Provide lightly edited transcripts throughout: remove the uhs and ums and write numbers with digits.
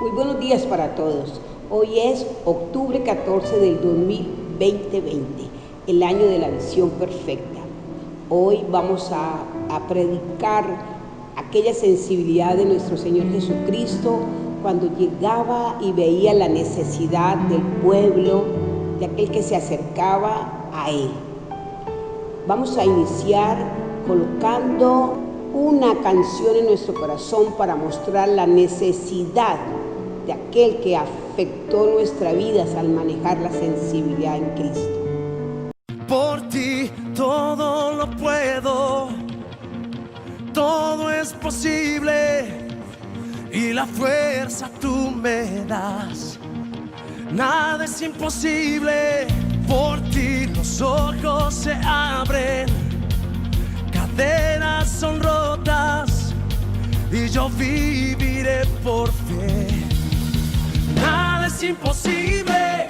Muy buenos días para todos. Hoy es octubre 14 del 2020, el año de la visión perfecta. Hoy vamos a predicar aquella sensibilidad de nuestro Señor Jesucristo cuando llegaba y veía la necesidad del pueblo, de aquel que se acercaba a Él. Vamos a iniciar colocando una canción en nuestro corazón para mostrar la necesidad de aquel que afectó nuestra vida al manejar la sensibilidad en Cristo. Por ti todo lo puedo, todo es posible y la fuerza tú me das. Nada es imposible, por ti los ojos se abren, cadenas son rotas y yo viviré por fe. Nada es imposible.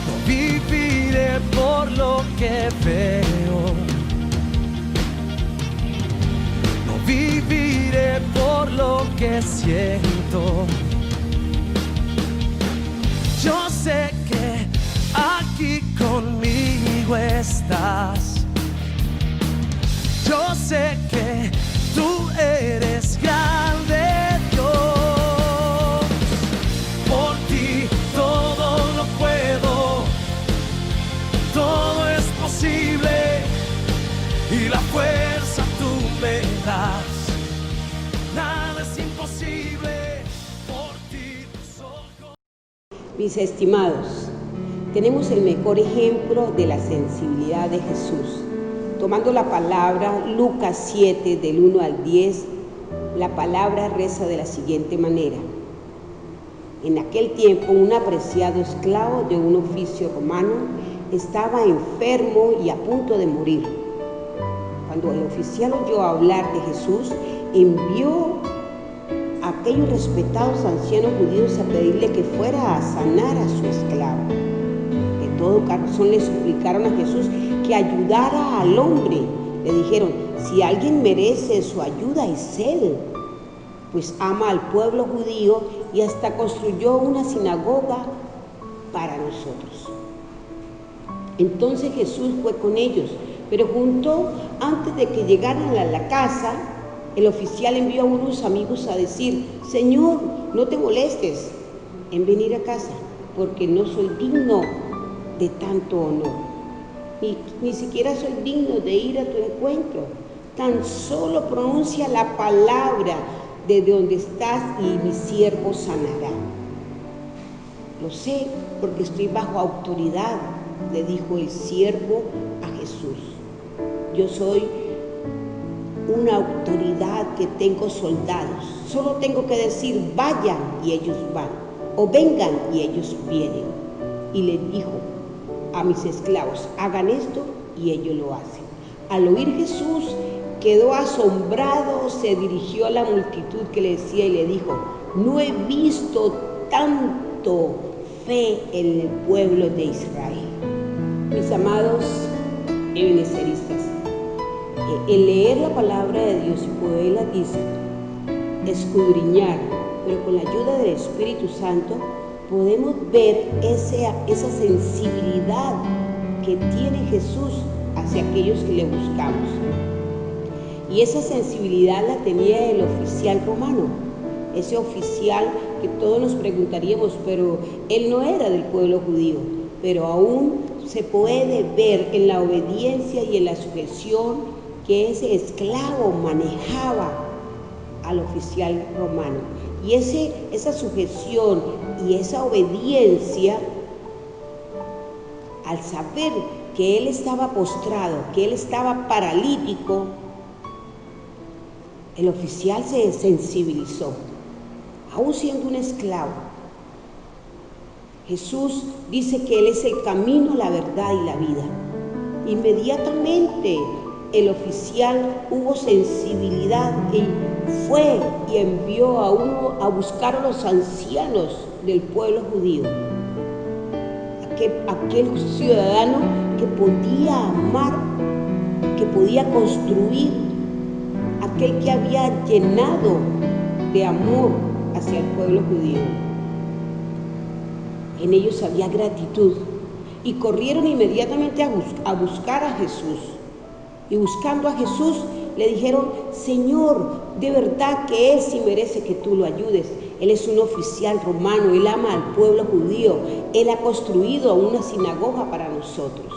No viviré por lo que veo, no viviré por lo que siento. Yo sé que aquí conmigo estás. Yo sé que tú eres grande, Dios. Por ti todo lo puedo, todo es posible y la fuerza tú me das. Nada es imposible. Mis estimados, tenemos el mejor ejemplo de la sensibilidad de Jesús. Tomando la palabra Lucas 7 del 1 al 10, la palabra reza de la siguiente manera. En aquel tiempo un apreciado esclavo de un oficio romano estaba enfermo y a punto de morir. Cuando el oficial oyó hablar de Jesús, envió a aquellos respetados ancianos judíos a pedirle que fuera a sanar a su esclavo. De todo corazón le suplicaron a Jesús que ayudara al hombre. Le dijeron, si alguien merece su ayuda es él, pues ama al pueblo judío y hasta construyó una sinagoga para nosotros. Entonces Jesús fue con ellos, pero antes de que llegaran a la casa, el oficial envió a unos amigos a decir, Señor, no te molestes en venir a casa, porque no soy digno de tanto honor. Ni siquiera soy digno de ir a tu encuentro. Tan solo pronuncia la palabra de donde estás y mi siervo sanará. Lo sé porque estoy bajo autoridad, le dijo el siervo a Jesús. Yo soy una autoridad que tengo soldados. Solo tengo que decir, vayan y ellos van, o vengan y ellos vienen. Y le dijo a mis esclavos, hagan esto y ellos lo hacen. Al oír Jesús quedó asombrado, se dirigió a la multitud que le decía y le dijo, no he visto tanto fe en el pueblo de Israel. Mis amados ebenezeristas, el leer la palabra de Dios y poderla escudriñar, pero con la ayuda del Espíritu Santo podemos ver esa sensibilidad que tiene Jesús hacia aquellos que le buscamos. Y esa sensibilidad la tenía el oficial romano, ese oficial que todos nos preguntaríamos, pero él no era del pueblo judío, pero aún se puede ver en la obediencia y en la sujeción que ese esclavo manejaba al oficial romano. Y esa sujeción y esa obediencia, al saber que él estaba postrado, que él estaba paralítico, el oficial se sensibilizó, aún siendo un esclavo. Jesús dice que Él es el camino, la verdad y la vida. Inmediatamente el oficial hubo sensibilidad y fue y envió a uno a buscar a los ancianos del pueblo judío. Aquel ciudadano que podía amar, que podía construir, aquel que había llenado de amor hacia el pueblo judío. En ellos había gratitud y corrieron inmediatamente a buscar a Jesús. Y buscando a Jesús le dijeron: Señor, de verdad que Él sí merece que tú lo ayudes. Él es un oficial romano, Él ama al pueblo judío, Él ha construido una sinagoga para nosotros.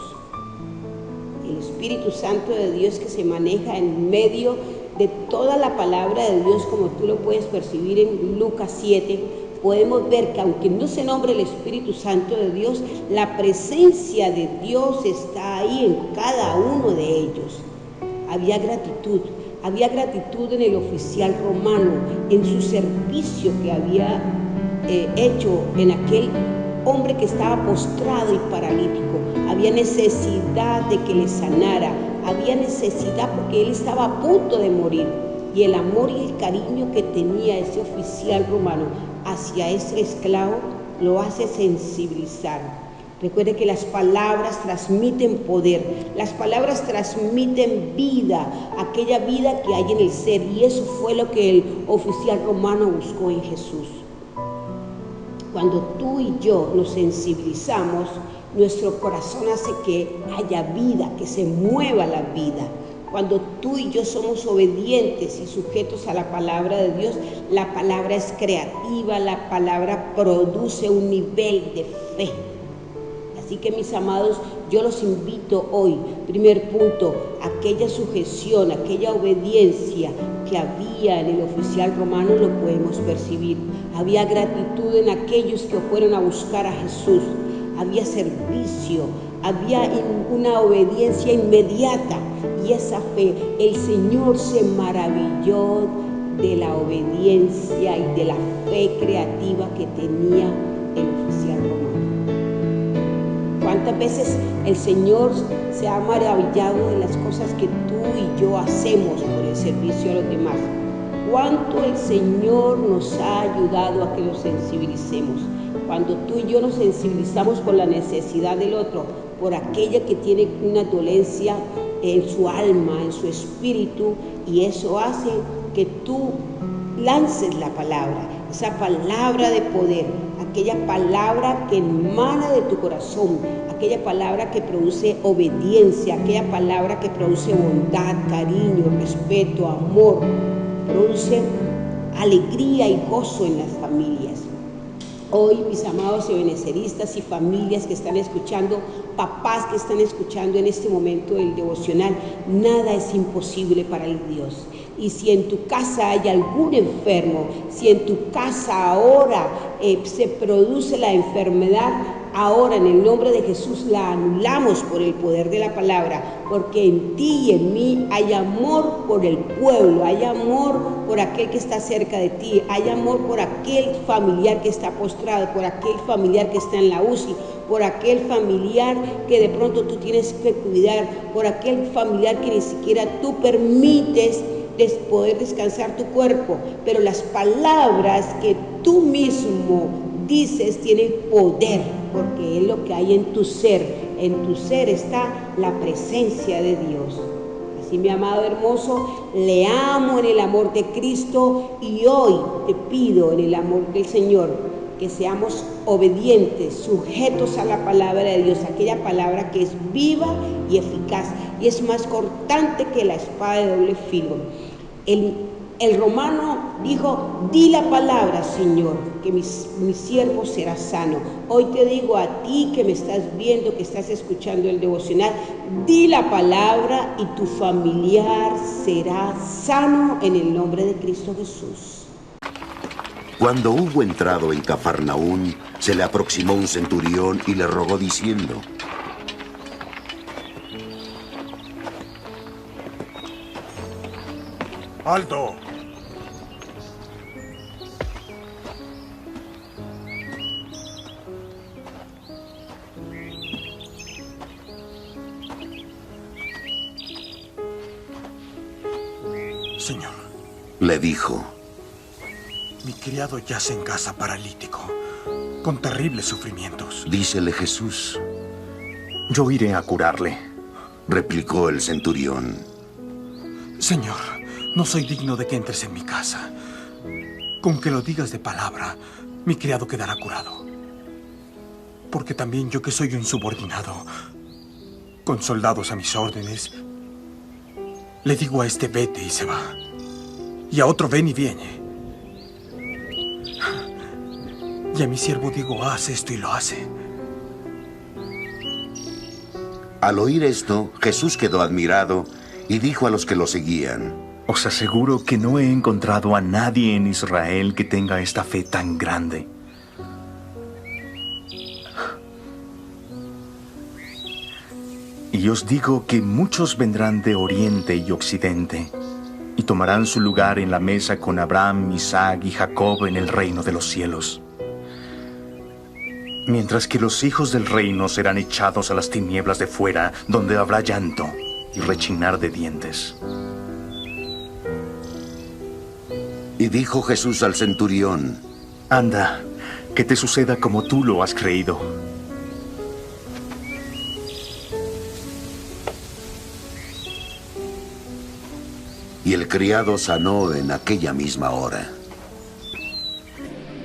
El Espíritu Santo de Dios que se maneja en medio de toda la palabra de Dios, como tú lo puedes percibir en Lucas 7, podemos ver que aunque no se nombre el Espíritu Santo de Dios, la presencia de Dios está ahí en cada uno de ellos. Había gratitud en el oficial romano, en su servicio que había hecho en aquel hombre que estaba postrado y paralítico. Había necesidad de que le sanara, había necesidad porque él estaba a punto de morir. Y el amor y el cariño que tenía ese oficial romano hacia ese esclavo lo hace sensibilizar. Recuerde que las palabras transmiten poder, las palabras transmiten vida, aquella vida que hay en el ser, y eso fue lo que el oficial romano buscó en Jesús. Cuando tú y yo nos sensibilizamos, nuestro corazón hace que haya vida, que se mueva la vida. Cuando tú y yo somos obedientes y sujetos a la palabra de Dios, la palabra es creativa, la palabra produce un nivel de fe. Así que, mis amados, yo los invito hoy, primer punto, aquella sujeción, aquella obediencia que había en el oficial romano lo podemos percibir. Había gratitud en aquellos que fueron a buscar a Jesús, había servicio, había una obediencia inmediata y esa fe. El Señor se maravilló de la obediencia y de la fe creativa que tenía el oficial romano. ¿Cuántas veces el Señor se ha maravillado de las cosas que tú y yo hacemos por el servicio a los demás? ¿Cuánto el Señor nos ha ayudado a que nos sensibilicemos? Cuando tú y yo nos sensibilizamos por la necesidad del otro, por aquella que tiene una dolencia en su alma, en su espíritu, y eso hace que tú lances la palabra, esa palabra de poder, aquella palabra que emana de tu corazón, aquella palabra que produce obediencia, aquella palabra que produce bondad, cariño, respeto, amor, produce alegría y gozo en las familias. Hoy, mis amados ebenezeristas y familias que están escuchando, papás que están escuchando en este momento el devocional, nada es imposible para el Dios. Y si en tu casa hay algún enfermo, si en tu casa ahora se produce la enfermedad, ahora en el nombre de Jesús la anulamos por el poder de la palabra, porque en ti y en mí hay amor por el pueblo, hay amor por aquel que está cerca de ti, hay amor por aquel familiar que está postrado, por aquel familiar que está en la UCI, por aquel familiar que de pronto tú tienes que cuidar, por aquel familiar que ni siquiera tú permites poder descansar tu cuerpo, pero las palabras que tú mismo dices tienen poder, porque es lo que hay en tu ser está la presencia de Dios. Así, mi amado hermoso, le amo en el amor de Cristo y hoy te pido en el amor del Señor que seamos obedientes, sujetos a la palabra de Dios, aquella palabra que es viva y eficaz y es más cortante que la espada de doble filo. El romano dijo: di la palabra, Señor, que mi siervo será sano. Hoy te digo a ti que me estás viendo, que estás escuchando el devocional, di la palabra y tu familiar será sano en el nombre de Cristo Jesús. Cuando hubo entrado en Cafarnaún, se le aproximó un centurión y le rogó diciendo: ¡Alto! Le dijo: Mi criado yace en casa paralítico, con terribles sufrimientos. Dícele Jesús: Yo iré a curarle. Replicó el centurión: Señor, no soy digno de que entres en mi casa. Con que lo digas de palabra, mi criado quedará curado. Porque también yo, que soy un subordinado, con soldados a mis órdenes, le digo a este: vete, y se va. Y a otro: ven, y viene. Y a mi siervo digo: haz esto, y lo hace. Al oír esto, Jesús quedó admirado y dijo a los que lo seguían: Os aseguro que no he encontrado a nadie en Israel que tenga esta fe tan grande. Y os digo que muchos vendrán de oriente y occidente y tomarán su lugar en la mesa con Abraham, Isaac y Jacob en el reino de los cielos. Mientras que los hijos del reino serán echados a las tinieblas de fuera, donde habrá llanto y rechinar de dientes. Y dijo Jesús al centurión: Anda, que te suceda como tú lo has creído. Y el criado sanó en aquella misma hora.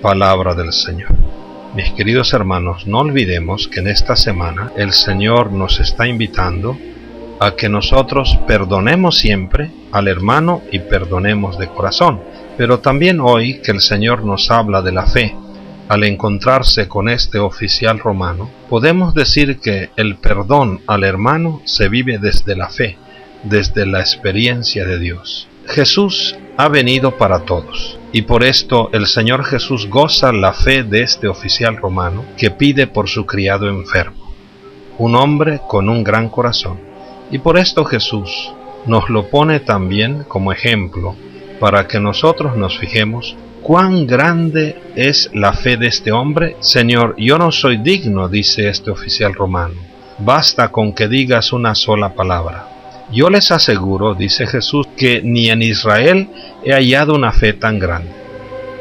Palabra del Señor. Mis queridos hermanos, no olvidemos que en esta semana el Señor nos está invitando a que nosotros perdonemos siempre al hermano y perdonemos de corazón. Pero también hoy que el Señor nos habla de la fe, al encontrarse con este oficial romano, podemos decir que el perdón al hermano se vive desde la fe, desde la experiencia de Dios. Jesús ha venido para todos, y por esto el Señor Jesús goza la fe de este oficial romano que pide por su criado enfermo, un hombre con un gran corazón. Y por esto Jesús nos lo pone también como ejemplo para que nosotros nos fijemos cuán grande es la fe de este hombre. Señor, yo no soy digno, dice este oficial romano, basta con que digas una sola palabra. Yo les aseguro, dice Jesús, que ni en Israel he hallado una fe tan grande.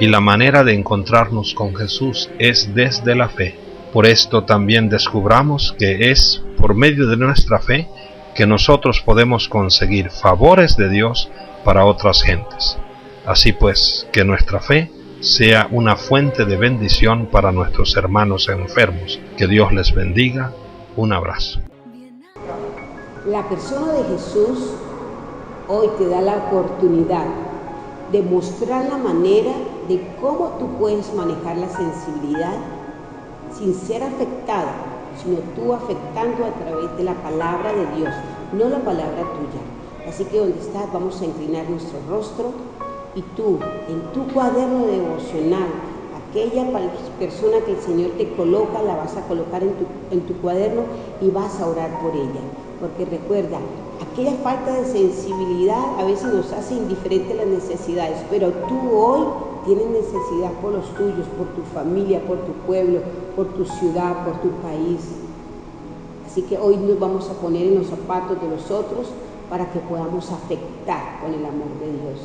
Y la manera de encontrarnos con Jesús es desde la fe. Por esto también descubramos que es por medio de nuestra fe que nosotros podemos conseguir favores de Dios para otras gentes. Así pues, que nuestra fe sea una fuente de bendición para nuestros hermanos enfermos. Que Dios les bendiga. Un abrazo. La persona de Jesús hoy te da la oportunidad de mostrar la manera de cómo tú puedes manejar la sensibilidad sin ser afectado, sino tú afectando a través de la palabra de Dios, no la palabra tuya. Así que donde estás, vamos a inclinar nuestro rostro y tú, en tu cuaderno devocional, aquella persona que el Señor te coloca, la vas a colocar en tu cuaderno y vas a orar por ella. Porque recuerda, aquella falta de sensibilidad a veces nos hace indiferentes las necesidades, pero tú hoy tienes necesidad por los tuyos, por tu familia, por tu pueblo, por tu ciudad, por tu país. Así que hoy nos vamos a poner en los zapatos de los otros para que podamos afectar con el amor de Dios.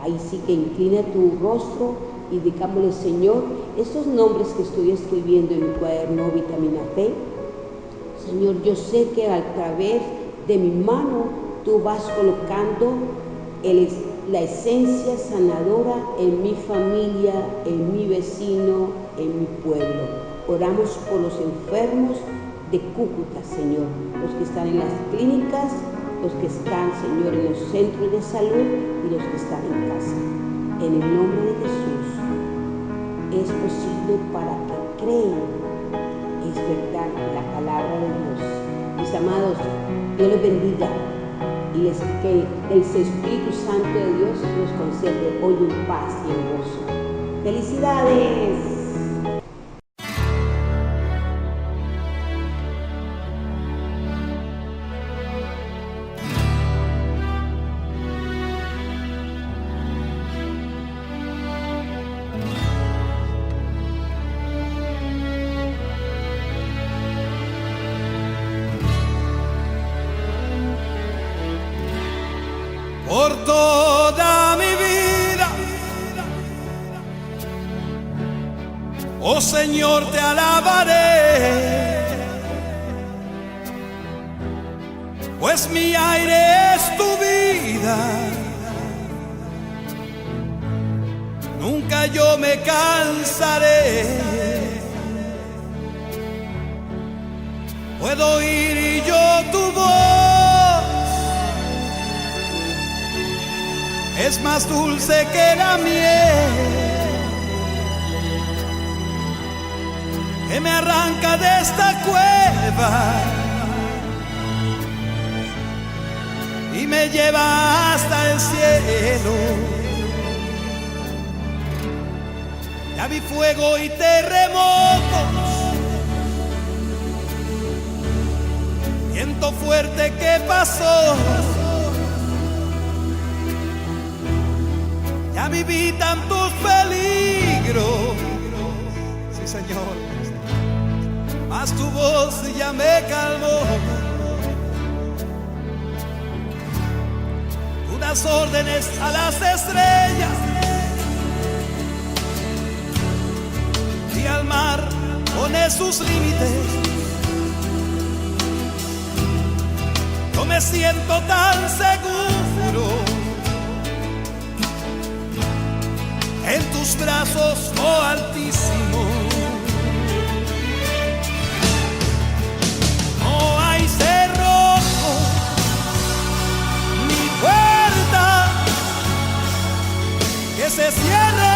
Ahí sí que inclina tu rostro y digámosle: Señor, estos nombres que estoy escribiendo en mi cuaderno Vitamina Fe, Señor, yo sé que a través de mi mano tú vas colocando la esencia sanadora en mi familia, en mi vecino, en mi pueblo. Oramos por los enfermos de Cúcuta, Señor, los que están en las clínicas, los que están, Señor, en los centros de salud y los que están en casa. En el nombre de Jesús, es posible para que crean. Es verdad la palabra de Dios. Mis amados, Dios les bendiga y que el Espíritu Santo de Dios nos concede hoy en paz y en gozo. ¡Felicidades! Por toda mi vida Oh Señor, te alabaré, pues mi aire es tu vida. Nunca yo me cansaré. Puedo oír y yo tu voz es más dulce que la miel, que me arranca de esta cueva y me lleva hasta el cielo. Ya vi fuego y terremotos, viento fuerte que pasó. Ya viví tantos peligros, sí Señor, mas tu voz ya me calmó. Tú das órdenes a las estrellas y al mar pones sus límites. Yo me siento tan seguro en tus brazos, oh Altísimo. No hay cerrojo ni puerta que se cierre